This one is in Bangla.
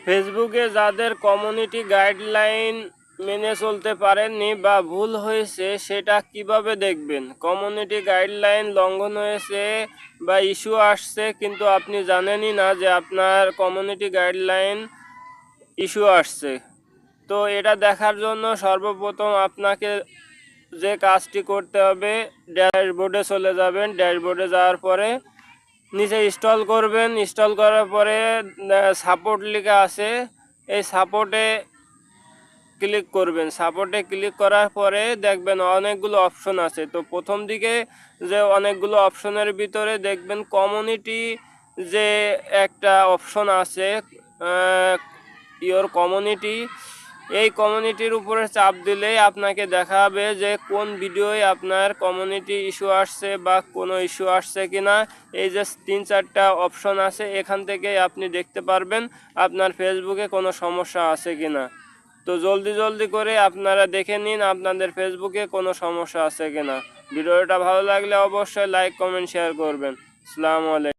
ফেসবুকে যাদের কমিউনিটি গাইডলাইন মেনে চলতে পারেননি বা ভুল হয়েছে সেটা কিভাবে দেখবেন? কমিউনিটি গাইডলাইন লঙ্ঘন হয়েছে বা ইস্যু আসছে কিন্তু আপনি জানেনই না যে আপনার কমিউনিটি গাইডলাইন ইস্যু আসছে। তো এটা দেখার জন্য সর্বপ্রথম আপনাকে যে কাজটি করতে হবে, ড্যাশবোর্ডে চলে যাবেন। ড্যাশবোর্ডে যাওয়ার পরে নিচে ইনস্টল করবেন। ইনস্টল করার পরে সাপোর্ট লেখা আছে, এই সাপোর্টে ক্লিক করবেন। সাপোর্টে ক্লিক করার পরে দেখবেন অনেকগুলো অপশন আছে। তো প্রথম দিকে যে অনেকগুলো অপশনের ভিতরে দেখবেন কমিউনিটি যে একটা অপশন আছে, ইওর কমিউনিটি, এই কমিউনিটির উপরে চাপ দিলেই আপনাকে দেখাবে যে কোন ভিডিওয় আপনার কমিউনিটি ইস্যু আসছে বা কোনো ইস্যু আসছে কিনা। এই যে 3-4টা অপশন আছে, এখান থেকে আপনি দেখতে পারবেন আপনার ফেসবুকে কোনো সমস্যা আছে কিনা। তো জলদি করে আপনারা দেখে নিন আপনাদের ফেসবুকে কোনো সমস্যা আছে কিনা। ভিডিওটা ভালো লাগলে অবশ্যই লাইক, কমেন্ট, শেয়ার করবেন। আসসালামু আলাইকুম।